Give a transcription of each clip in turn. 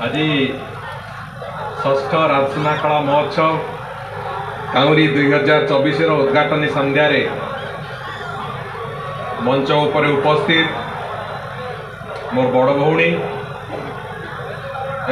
आज षष्ठ राजसुना कला महोत्सव काउरी 2024 उद्घाटनी संध्यारे मंच उपर उपस्थित मोर बड़ भौणी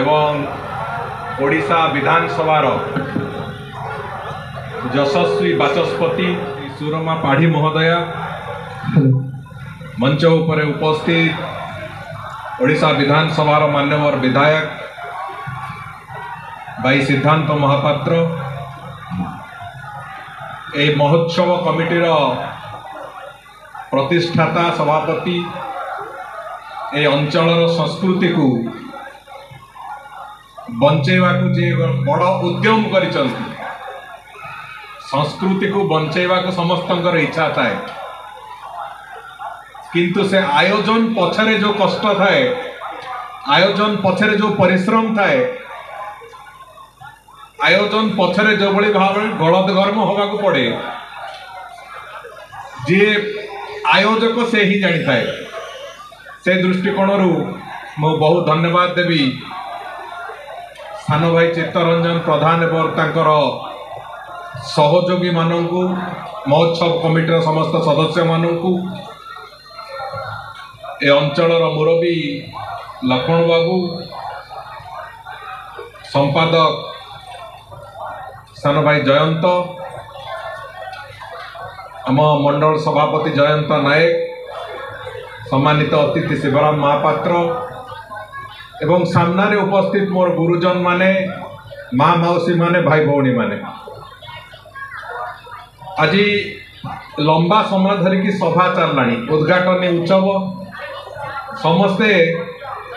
एवं ओडिशा विधानसभा यशस्वी बाचस्पति सुरमा पाढ़ी महोदय मंच उपर उपस्थित ओडिशा विधानसभा मान्यवर विधायक भाई सिद्धांत महापात्र ए महोत्सव कमिटीर प्रतिष्ठाता सभापति ए अंचलर संस्कृति को बंचेवा को जे बड़ उद्यम करिसंती संस्कृति को बंचेवा को समस्तंकर इच्छा थाए किंतु से आयोजन पछरे जो कष्ट थाए आयोजन पछरे जो परिश्रम थाए आयोजन पछरे जो बड़ी भाव गलदगर्म होगा को पड़े जे आयोजक से ही जानी थाए से दृष्टिकोण मु बहुत धन्यवाद देवी सान भाई चित्तरंजन प्रधान एवं तांकर सहयोगी मानू महोत्सव कमिटीर समस्त सदस्य मानू ए अंचलर मुरबी लक्ष्मण बाबू संपादक सान भाई जयंत आम मंडल सभापति जयंत नायक सम्मानित अतिथि शिवराम महापात्र एवं सामने उपस्थित मोर गुरुजन माने माँ मौसी माने भाई भौणी माने आज लंबा समय धरिकी सभा चललानी उद्घाटनी उत्सव समस्ते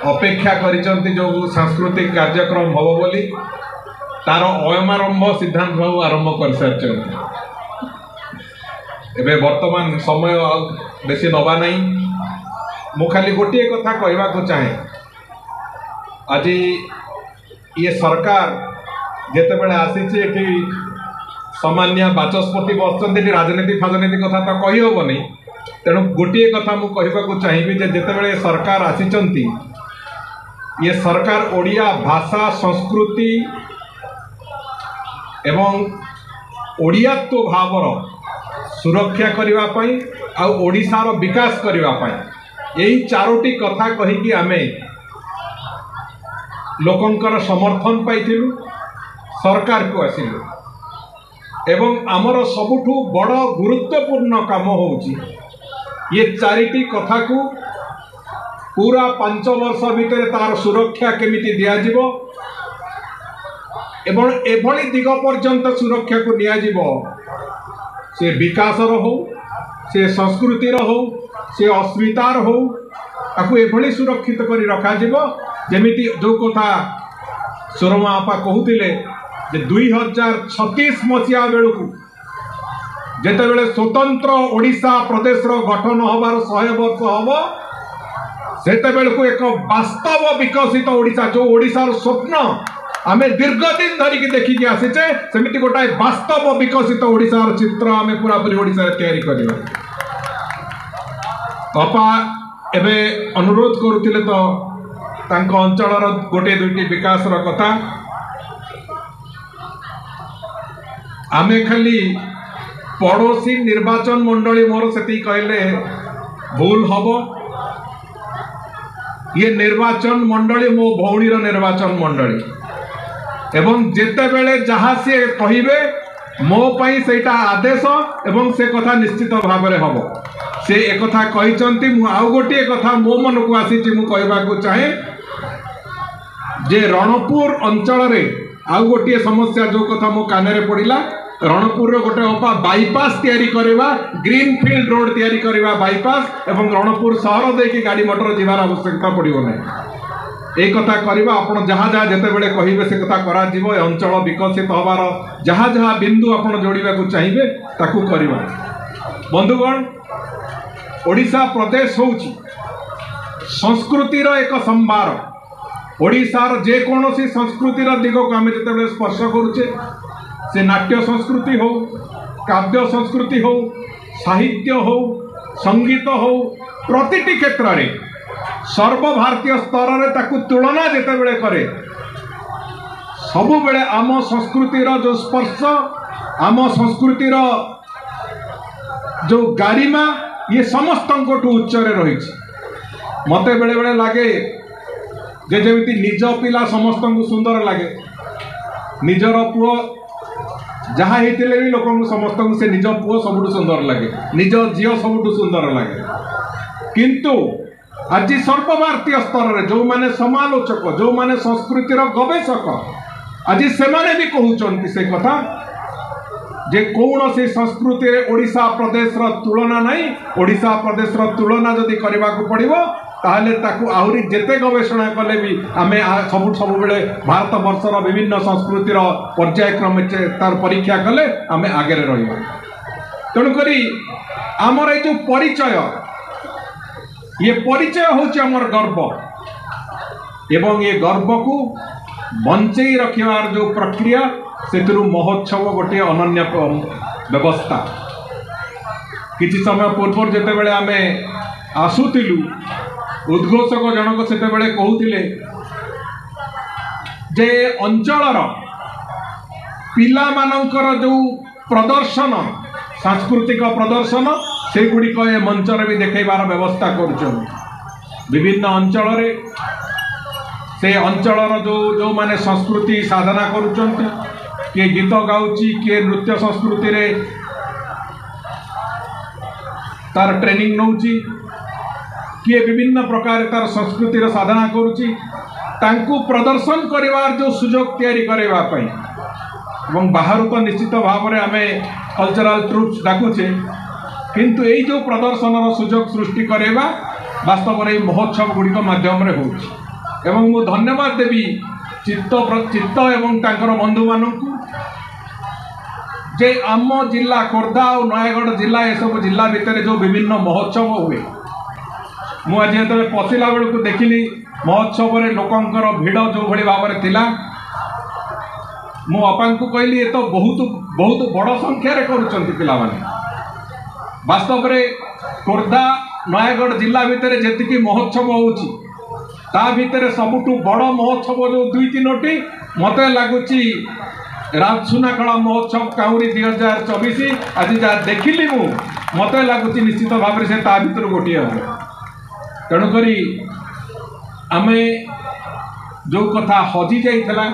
अपेक्षा करिसंती जो सांस्कृतिक कार्यक्रम हबो बोली तार अयमारंभ सिद्धांत बाबू आरंभ कर सारिसंती एबे वर्तमान समय बेसी नबा नहीं मु खाली गोटे कथा कहवा को चाहे आज ये सरकार जेतेबेले आसीछि एठी सामान्य बाचस्पति बसचंती राजनीति फाजनीति कथा तो कही हेबनी तेणु गोटे कथा मु कहवा को चाहिए जेतेबेले सरकार आसीचंती ये सरकार ओडिया भाषा संस्कृति एवं ओडियात्व भावर सुरक्षा करने पाई आ ओडिशार विकास करने पाई यही चारोटी कथा कहीकि आमे लोकंकर समर्थन पाइथिलु सरकार को आसिलु एवं आमर सबुठु बड़ गुरुत्वपूर्ण काम होउची ये चारिटी कथा को पूरा 5 वर्ष भितर तार सुरक्षा केमिति दिया जिवो एवं एभली दिग पर्यंत सुरक्षा को निया जिवो से विकासर हो से संस्कृतिर हो से अस्मितार हो ताकू एभली सुरक्षित करी रखा जिवो जेमिति जो कथा सुरमा आपा कहूतिले जे 2036 मसीहा बेलू जेतेबेले स्वतंत्र ओडिशा प्रदेश गठन होबार 100 वर्ष हम सेतेबेलू एक वास्तव विकसित ओडिशा जो ओडिशार स्वप्न आमे दीर्घ दिन धरिकी देखिकी आसीचे सेमिति गोटाए वास्तव विकसित ओडिशार चित्र आमे पूरा पूरी ओडिशा तैयारी करिबा बापा एबे अनुरोध करुथिले तो तांको अंचलर गोटे दुईटी विकासर कथा आमे खाली पड़ोसी निर्वाचन मंडली मोर से कहले भूल हम ये निर्वाचन मंडली मो भौणीर निर्वाचन मंडली एवं जेते बेले जहाँ सी कहिबे मो पई सेटा आदेश एवं से कथा निश्चित भाव में हम से एक कथा कहिसंती मु आउ गोटे कथा मो मन को आसीची मु कहबा को चाहे जे रणपुर अंचल रे आउ गोटे समस्या जो कथा मो कान रे पड़िला रणपुर गोटे अपा बाईपास तैयारी करवा ग्रीनफील्ड रोड तैयारी करवा बाईपास एवं रणपुर सहर देखी गाड़ी मोटर जीवार आवश्यकता पड़ो ना एक कथा करवा आपण जहाँ जहाँ जिते बड़े कहे से कथा करा जीवो अंचल विकसित हबार जहाँ जहाँ बिंदु आपण जोड़िबा को चाहिए ताकू करवा बंधुगण ओडिशा प्रदेश होउची संस्कृतिर एक संभार ओडिशार जे कोनोसी संस्कृतिर दिग को आमे जेते स्पर्श करूचे से नाट्य संस्कृति हो काव्य संस्कृति हो साहित्य हो संगीत हो प्रतिटी क्षेत्र में सर्वभारतीय स्तर में ताकू तुलना जिते बड़े करे सबु बेले आम संस्कृतिर जो स्पर्श आम संस्कृतिर जो गारिमा ये समस्त उच्चरे रही मत बेले बेले लगे जे जमी निज पिला समस्त को सुंदर लगे निजर पुओ जहाँ होते भी लोक समस्त को से निज पुओ सब सुंदर लगे निज झील सब सुंदर लगे किंतु आज सर्वभारतीय स्तर में जो माने समालोचक जो माने संस्कृतिर गवेषक आज से माने भी कहते से कथा जे कौन से संस्कृति ओडिशा प्रदेश तुलना नहीं ओडिशा प्रदेश तुलना जदि करने को पड़ो ताहले ताकू आहुरी जेते गवेषणा कले भी आमे सब बेले भारत वर्षर विभिन्न संस्कृतिर पर्यायक्रम तार परीक्षा कले आमे आगे रहिबा तेणुक आमर ये जो परिचय ये परिचय होची आमर गर्व एवं ये गर्व को बंचई रखिबार जो प्रक्रिया से महोत्सव गोटे अनन्य व्यवस्था किसी समय पूर्व जिते बड़े आमे आसुतिलु उद्घोषक जनक से कहते जे अंचलर पिला मानकर जो प्रदर्शन सांस्कृतिक प्रदर्शन से गुड़िक ए मंचर भी देखेबार व्यवस्था कर विभिन्न अंचल से अंचलर जो जो माने संस्कृति साधना करुचंती किए गीत गाउची किए नृत्य संस्कृति रे तार ट्रेनिंग नौची किए विभिन्न प्रकार तार संस्कृतिर साधना करुची तांकु प्रदर्शन करिवार जो सुजोग तैयारी करबा पई एवं बाहर तो निश्चित भाव में आमे कल्चरल ट्रुप्स डाकुचे किंतु एई जो प्रदर्शन सुजोग सृष्टि करबा वास्तव में महोत्सव गुड़िक माध्यम रे होची एवं मु धन्यवाद देवी चित्त एवं तांकर बंधु मानक जे आम जिला खोर्धा और नयागढ़ जिला ये सब जिला भितर जो विभिन्न महोत्सव हुए मुझे जो पशिला बेलू देखिली महोत्सव रे लोकंकर भिड़ जो भली भाव में थिला मो बापा को कहली ये तो बहुत बहुत बड़ संख्यार करुँच पिला वास्तव में खोर्धा नयागढ़ जिला भितर जी महोत्सव होची ता भितर सबुठु बड़ महोत्सव जो दुई तीनोटी मत लगुच राजसुना कला महोत्सव काउरी 2024 आज जहाँ देखिली मु मत लगुच निश्चित भाव से ता भीतर गोटे हम तेणुक आमे जो कथा हजि जाइला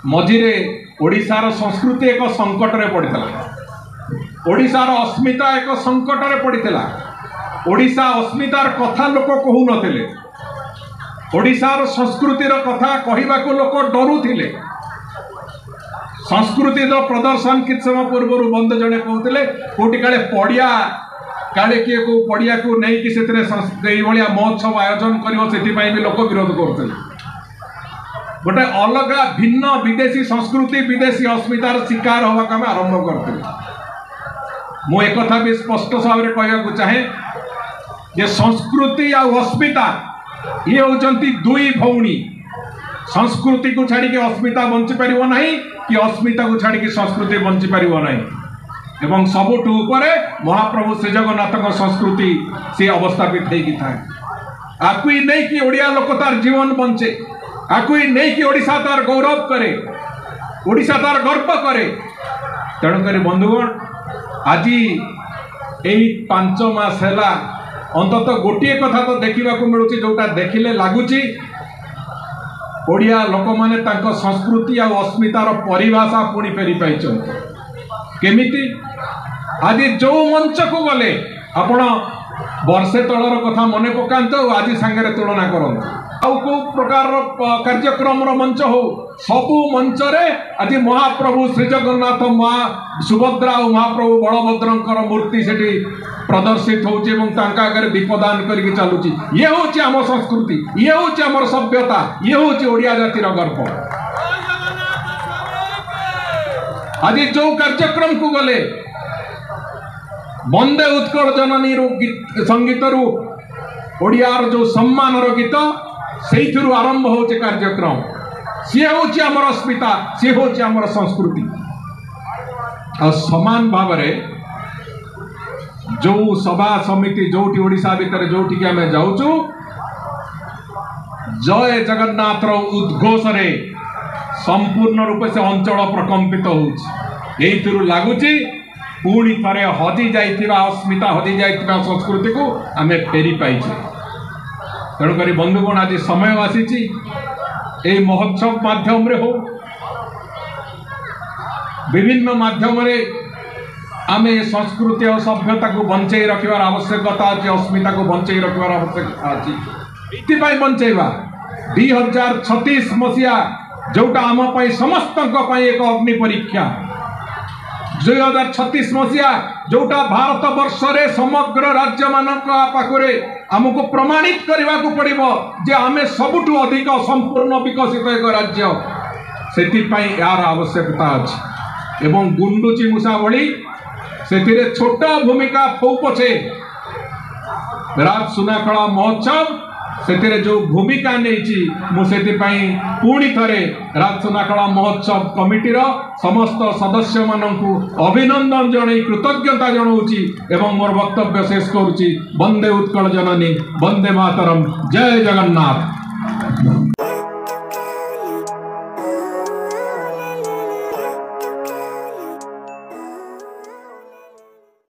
मझिरे ओडिशार संस्कृति एक संकट रे पड़ता ओडिशार अस्मिता एक संकट रे पड़ता ओडिशा अस्मितार कथा लोक कहू नथिले ओडिशार संस्कृतिर कथा कहवा को लोक डरुथिले संस्कृति प्रदर्शन कि समय पूर्व बंद जड़े कहते कौटी काले पड़िया काले किए को पड़िया को नहीं कि से महोत्सव आयोजन कर भी लोक विरोध करते गोटे अलग भिन्न विदेशी संस्कृति विदेशी अस्मितार शिकार होगा आम आरंभ करते मु एक कथा भी स्पष्ट भाव में कहना चाहे जे संस्कृति आ अस्मिता ये होचंती दुई भौणी संस्कृति को छाड़ी अस्मिता बंची पारिबो नहीं कि अस्मिता को छाड़ी संस्कृति बंची पारिबो नहीं एवं सबुठु ऊपर महाप्रभु श्री जगन्नाथ संस्कृति से अवस्थापित होगी थाए आपको ही नहीं कि ओडिया लोक तार जीवन बंचे आपको ही नहीं कि ओडिशा तार गौरव करे ओडिशा तार गर्व करे तेणुक बंधुगण आज यही 5 मास है अंतत गोटे कथा तो देखा मिलूँ जोटा देखिले लगुच ओडिया लोक मैंने संस्कृति आ अस्मितार परिभाषा पुणी फेरी पाई केमिति आज जो मंच को गले आपण वर्षे तलर कथा मन पकात आज सांगे तुलना करते आउ को प्रकार कार्यक्रम मंच हो सबू मंच रे आज महाप्रभु श्री जगन्नाथ सुभद्रा और महाप्रभु बलभद्र मूर्ति से प्रदर्शित होकर दीपदान करके चलुची ये हूँ आम संस्कृति ये हूँ आम सभ्यता ये हूँ ओडिया जातिर गर्व आज जो कार्यक्रम को गले वंदे उत्कल जननी संगीत ओडियार जो सम्मान गीत से आरंभ हो कार्यक्रम सी हूँ आमर अस्मिता सी हूँ आमर संस्कृति और समान भाव जो सभा समिति जो ओडिशा भितर जो आम जाऊँ जय जगन्नाथ उद्घोष रे संपूर्ण रूप से अंचल प्रकंपित हो लगुच पुणी थे हजि जाइथिबा अस्मिता हजि जाइथिबा संस्कृति को आमे फेरी पाइछे। तेणुक बंधुगण आज समय आसी महोत्सव माध्यम रे हो विभिन्न माध्यम रे आमे संस्कृति और सभ्यता को बंचाई रखिबार आवश्यकता अच्छी अस्मिता को बंचाई रखिबार आवश्यकता अच्छी बंचाइबा 2036 मसीहा जोटा आम समस्त एक अग्नि परीक्षा 2036 मसीहा जोटा भारत वर्ष रे समग्र राज्य मानक पाखरे आमको प्रमाणित करने को पड़िबो जे आमे सबुठु अधिक संपूर्ण विकसित एक राज्य से यार आवश्यकता अच्छी एवं गुंडुची मूषा भली से छोट भूमिका फौ पछे राज सुनाखड़ा महोत्सव से जो भूमिका नहीं पुणी थे राज सुनाखड़ा महोत्सव कमिटीर समस्त सदस्य मानू अभिनंदन जन कृतज्ञता जनाऊँगी एवं मोर वक्तव्य शेष करुच्ची। वंदे उत्कल जननी वंदे मातरम जय जगन्नाथ।